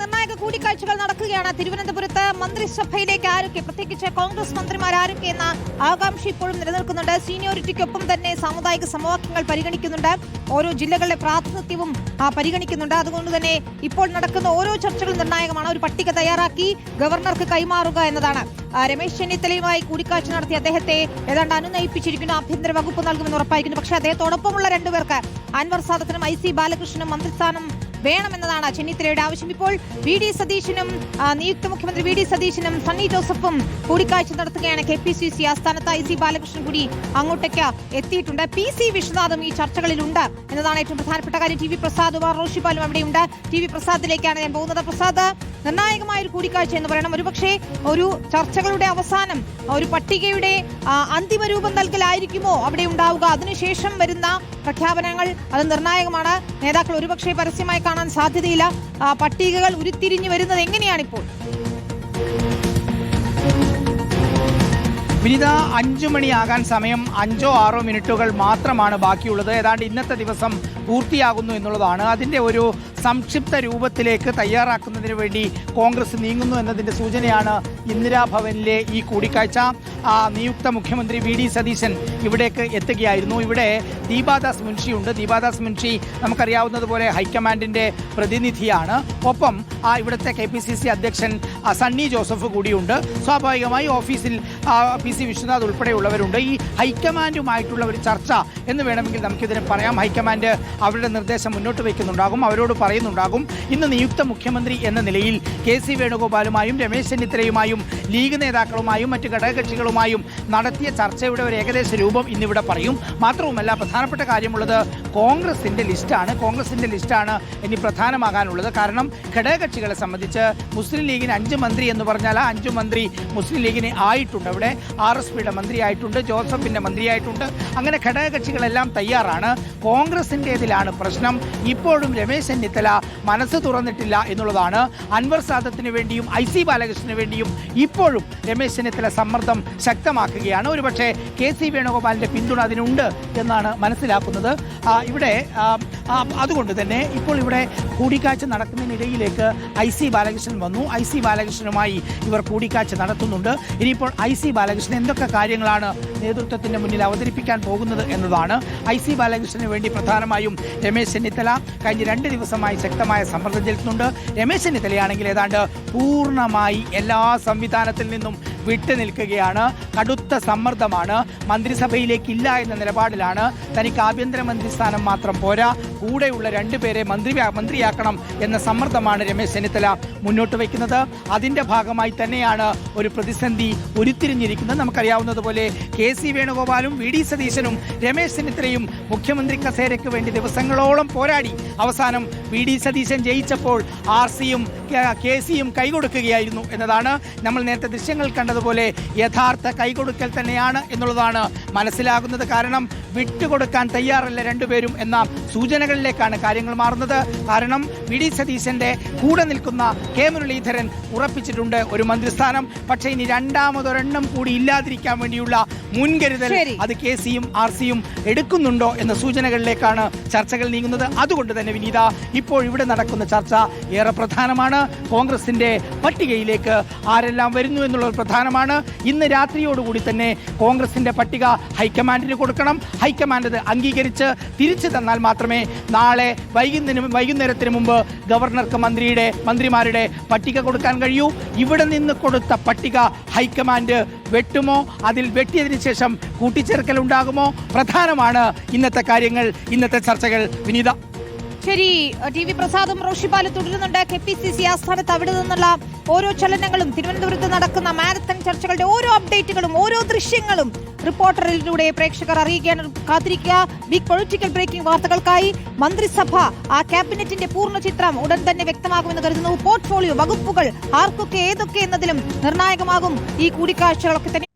നിർണായക കൂടിക്കാഴ്ചകൾ നടക്കുകയാണ്. തിരുവനന്തപുരത്ത് മന്ത്രിസഭയിലേക്ക് ആരൊക്കെ, പ്രത്യേകിച്ച് കോൺഗ്രസ് മന്ത്രിമാർ ആരൊക്കെ എന്ന ആകാംക്ഷ ഇപ്പോഴും നിലനിൽക്കുന്നുണ്ട്. സീനിയോറിറ്റിക്കൊപ്പം തന്നെ സാമുദായിക സമവാക്യങ്ങൾ പരിഗണിക്കുന്നുണ്ട്. ഓരോ ജില്ലകളുടെ പ്രാതിനിധ്യവും പരിഗണിക്കുന്നുണ്ട്. അതുകൊണ്ട് തന്നെ ഇപ്പോൾ നടക്കുന്ന ഓരോ ചർച്ചകളും നിർണായകമാണ്. ഒരു പട്ടിക തയ്യാറാക്കി ഗവർണർക്ക് കൈമാറുക എന്നതാണ്. രമേശ് ചെന്നിത്തലയുമായി കൂടിക്കാഴ്ച നടത്തി അദ്ദേഹത്തെ ഏതാണ്ട് അനുനയിപ്പിച്ചിരിക്കുന്നു. ആഭ്യന്തര വകുപ്പ് നൽകുമെന്ന് ഉറപ്പായിരിക്കുന്നു. പക്ഷേ അദ്ദേഹത്തോടൊപ്പമുള്ള രണ്ടുപേർക്ക് അൻവർ സാദത്തിനും IC ബാലകൃഷ്ണനും മന്ത്രിസ്ഥാനം വേണമെന്നതാണ് ചെന്നിത്തലയുടെ ആവശ്യം. ഇപ്പോൾ VD സതീശനും നിയുക്ത മുഖ്യമന്ത്രി VD സതീശനും സണ്ണി ജോസഫും കൂടിക്കാഴ്ച നടത്തുകയാണ്. KPCC ആസ്ഥാനത്ത് IC ബാലകൃഷ്ണൻ കൂടി അങ്ങോട്ടേക്ക് എത്തിയിട്ടുണ്ട്. PC വിശ്വനാഥും ഈ ചർച്ചകളിലുണ്ട് എന്നതാണ് ഏറ്റവും പ്രധാനപ്പെട്ട കാര്യം. TV പ്രസാദ്, റോഷിപാലും അവിടെയുണ്ട്. TV പ്രസാദിലേക്കാണ് ഞാൻ പോകുന്നത്. പ്രസാദ്, നിർണായകമായ ഒരു കൂടിക്കാഴ്ച എന്ന് പറയണം. ഒരുപക്ഷെ ഒരു ചർച്ചകളുടെ അവസാനം ഒരു പട്ടികയുടെ അന്തിമ രൂപം നൽകലായിരിക്കുമോ അവിടെ ഉണ്ടാവുക? അതിനുശേഷം വരുന്ന പ്രഖ്യാപനങ്ങൾ അത് നിർണായകമാണ്. നേതാക്കൾ ഒരുപക്ഷെ പരസ്യമായി കാണാൻ സാധ്യതയില്ല. പട്ടികകൾ ഉരുത്തിരിഞ്ഞു വരുന്നത് എങ്ങനെയാണിപ്പോൾ? വിനിത, 5 മണിയാകാൻ സമയം 5-6 മിനിറ്റുകൾ മാത്രമാണ് ബാക്കിയുള്ളത്. ഏതാണ്ട് ഇന്നത്തെ ദിവസം പൂർത്തിയാകുന്നു എന്നുള്ളതാണ്. അതിൻ്റെ ഒരു സംക്ഷിപ്ത രൂപത്തിലേക്ക് തയ്യാറാക്കുന്നതിന് വേണ്ടി കോൺഗ്രസ് നീങ്ങുന്നു എന്നതിൻ്റെ സൂചനയാണ് ഇന്ദിരാഭവനിലെ ഈ കൂടിക്കാഴ്ച. നിയുക്ത മുഖ്യമന്ത്രി VD സതീശൻ ഇവിടേക്ക് എത്തുകയായിരുന്നു. ഇവിടെ ദീപാദാസ് മുൻഷിയുണ്ട്. ദീപാദാസ് മുൻഷി നമുക്കറിയാവുന്നതുപോലെ ഹൈക്കമാൻഡിൻ്റെ പ്രതിനിധിയാണ്. ഒപ്പം ഇവിടുത്തെ KPCC അധ്യക്ഷൻ സണ്ണി ജോസഫ് കൂടിയുണ്ട്. സ്വാഭാവികമായി ഓഫീസിൽ PC വിശ്വനാഥ് ഉൾപ്പെടെയുള്ളവരുണ്ട്. ഈ ഹൈക്കമാൻഡുമായിട്ടുള്ള ഒരു ചർച്ച എന്ന് വേണമെങ്കിൽ നമുക്കിതിനെ പറയാം. ഹൈക്കമാൻഡ് അവരുടെ നിർദ്ദേശം മുന്നോട്ട് വയ്ക്കുന്നുണ്ടാകും, അവരോട് പറയുന്നുണ്ടാകും. ഇന്ന് നിയുക്ത മുഖ്യമന്ത്രി എന്ന നിലയിൽ KC വേണുഗോപാലുമായും രമേശ് ചെന്നിത്തലയുമായും ലീഗ് നേതാക്കളുമായും മറ്റ് ഘടകകക്ഷികളുമായും നടത്തിയ ചർച്ചയുടെ ഒരു ഏകദേശ രൂപം ഇന്നിവിടെ പറയും. മാത്രവുമല്ല, പ്രധാനപ്പെട്ട കാര്യമുള്ളത് കോൺഗ്രസിൻ്റെ ലിസ്റ്റാണ്. കോൺഗ്രസിൻ്റെ ലിസ്റ്റാണ് ഇനി പ്രധാനമാകാനുള്ളത്. കാരണം ഘടകകക്ഷികളെ സംബന്ധിച്ച് മുസ്ലിം ലീഗിന് 5 മന്ത്രി എന്ന് പറഞ്ഞാൽ 5 മന്ത്രി മുസ്ലിം ലീഗിന് ആയിട്ടുണ്ട്. അവിടെ RSPയുടെ മന്ത്രിയായിട്ടുണ്ട്, ജോസഫിൻ്റെ മന്ത്രിയായിട്ടുണ്ട്. അങ്ങനെ ഘടകകക്ഷികളെല്ലാം തയ്യാറാണ്. കോൺഗ്രസിൻ്റേതിലാണ് പ്രശ്നം. ഇപ്പോഴും രമേശ് ചെന്നിത്തല മനസ്സ് തുറന്നിട്ടില്ല എന്നുള്ളതാണ്. അൻവർ സാദത്തിന് വേണ്ടിയും IC ബാലകൃഷ്ണന് വേണ്ടിയും ഇപ്പോഴും രമേശ് ചെന്നിത്തല സമ്മർദ്ദം ശക്തമാക്കുകയാണ്. ഒരുപക്ഷെ KC വേണുഗോപാലിൻ്റെ പിന്തുണ അതിനുണ്ട് എന്നാണ് മനസ്സിലാക്കുന്നത്. ഇവിടെ അതുകൊണ്ട് തന്നെ ഇപ്പോൾ ഇവിടെ കൂടിക്കാഴ്ച നടക്കുന്നതിനിടയിലേക്ക് IC ബാലകൃഷ്ണൻ വന്നു. IC ബാലകൃഷ്ണനുമായി ഇവർ കൂടിക്കാഴ്ച നടത്തുന്നുണ്ട്. ഇനിയിപ്പോൾ IC ബാലകൃഷ്ണൻ എന്തൊക്കെ കാര്യങ്ങളാണ് നേതൃത്വത്തിൻ്റെ മുന്നിൽ അവതരിപ്പിക്കാൻ പോകുന്നത് എന്നതാണ്. IC ബാലകൃഷ്ണന് വേണ്ടി പ്രധാനമായും രമേശ് ചെന്നിത്തല കഴിഞ്ഞ 2 ദിവസമായി ശക്തമായ സമ്മർദ്ദം ചെലുത്തുന്നുണ്ട്. രമേശ് ചെന്നിത്തലയാണെങ്കിൽ ഏതാണ്ട് പൂർണ്ണമായി എല്ലാ സംവിധാനത്തിൽ നിന്നും വിട്ടു നിൽക്കുകയാണ്. കടുത്ത സമ്മർദ്ദമാണ്. മന്ത്രിസഭയിലേക്കില്ല എന്ന നിലപാടിലാണ്. തനിക്ക് ആഭ്യന്തരമന്ത്രി സ്ഥാനം മാത്രം പോരാ, കൂടെയുള്ള 2 പേരെ മന്ത്രിയാക്കണം എന്ന സമ്മർദ്ദമാണ് രമേശ് ചെന്നിത്തല മുന്നോട്ട് വയ്ക്കുന്നത്. അതിൻ്റെ ഭാഗമായി തന്നെയാണ് ഒരു പ്രതിസന്ധി ഉരുത്തിരിഞ്ഞിരിക്കുന്നത്. നമുക്കറിയാവുന്നതുപോലെ KC വേണുഗോപാലും VD സതീശനും രമേശ് ചെന്നിത്തലയും മുഖ്യമന്ത്രി കസേരയ്ക്ക് വേണ്ടി ദിവസങ്ങളോളം പോരാടി. അവസാനം VD സതീശൻ ജയിച്ചപ്പോൾ RCയും KCയും കൈകൊടുക്കുകയായിരുന്നു എന്നതാണ് നമ്മൾ നേരത്തെ ദൃശ്യങ്ങൾ കണ്ടതുപോലെ യഥാർത്ഥ കൈകൊടുക്കൽ തന്നെയാണ് എന്നുള്ളതാണ് മനസ്സിലാകുന്നത്. കാരണം വിട്ടുകൊടുക്കാൻ തയ്യാറല്ല 2 പേരും എന്ന സൂചനകളിലേക്കാണ് കാര്യങ്ങൾ മാറുന്നത്. കാരണം VD സതീശൻ്റെ കൂടെ നിൽക്കുന്ന K മുരളീധരൻ ഉറപ്പിച്ചിട്ടുണ്ട് ഒരു മന്ത്രിസ്ഥാനം. പക്ഷേ ഇനി രണ്ടാമതൊരെണ്ണം കൂടി ഇല്ലാതിരിക്കാൻ വേണ്ടിയുള്ള മുൻകരുതൽ അത് KCയും RCയും എടുക്കുന്നുണ്ടോ എന്ന സൂചനകളിലേക്കാണ് ചർച്ചകൾ നീങ്ങുന്നത്. അതുകൊണ്ട് തന്നെ വിനീത, ഇപ്പോൾ ഇവിടെ നടക്കുന്ന ചർച്ച ഏറെ പ്രധാനമാണ്. കോൺഗ്രസിന്റെ പട്ടികയിലേക്ക് ആരെല്ലാം വരുന്നു എന്നുള്ളത് പ്രധാനമാണ്. ഇന്ന് രാത്രിയോടുകൂടി തന്നെ കോൺഗ്രസിന്റെ പട്ടിക ഹൈക്കമാൻഡിന് കൊടുക്കണം. ഹൈക്കമാൻഡ് അത് അംഗീകരിച്ച് തിരിച്ചു തന്നാൽ മാത്രമേ നാളെ വൈകുന്നേരത്തിന് മുമ്പ് ഗവർണർക്ക് മന്ത്രിമാരുടെ പട്ടിക കൊടുക്കാൻ കഴിയൂ. ഇവിടെ നിന്ന് കൊടുത്ത പട്ടിക ഹൈക്കമാൻഡ് വെട്ടുമോ, അതിൽ വെട്ടിയതിനു ശേഷം കൂട്ടിച്ചേർക്കൽ ഉണ്ടാകുമോ? പ്രധാനമാണ് ഇന്നത്തെ കാര്യങ്ങൾ, ഇന്നത്തെ ചർച്ചകൾ വിനീത. ശരി, TV പ്രസാദും റോഷിപാലും തുടരുന്നുണ്ട്. KPCC ആസ്ഥാനത്ത് അവിടെ നിന്നുള്ള ഓരോ ചലനങ്ങളും, തിരുവനന്തപുരത്ത് നടക്കുന്ന മാരത്തൺ ചർച്ചകളുടെ ഓരോ അപ്ഡേറ്റുകളും ഓരോ ദൃശ്യങ്ങളും റിപ്പോർട്ടറിലൂടെ പ്രേക്ഷകർ അറിയിക്കാൻ കാത്തിരിക്കുക. ബിഗ് പൊളിറ്റിക്കൽ ബ്രേക്കിംഗ് വാർത്തകൾക്കായി മന്ത്രിസഭ ക്യാബിനറ്റിന്റെ പൂർണ്ണ ചിത്രം ഉടൻ തന്നെ വ്യക്തമാകുമെന്ന് കരുതുന്നു. പോർട്ട്ഫോളിയോ വകുപ്പുകൾ ആർക്കൊക്കെ ഏതൊക്കെ എന്നതിലും നിർണായകമാകും ഈ കൂടിക്കാഴ്ചകളൊക്കെ തന്നെ.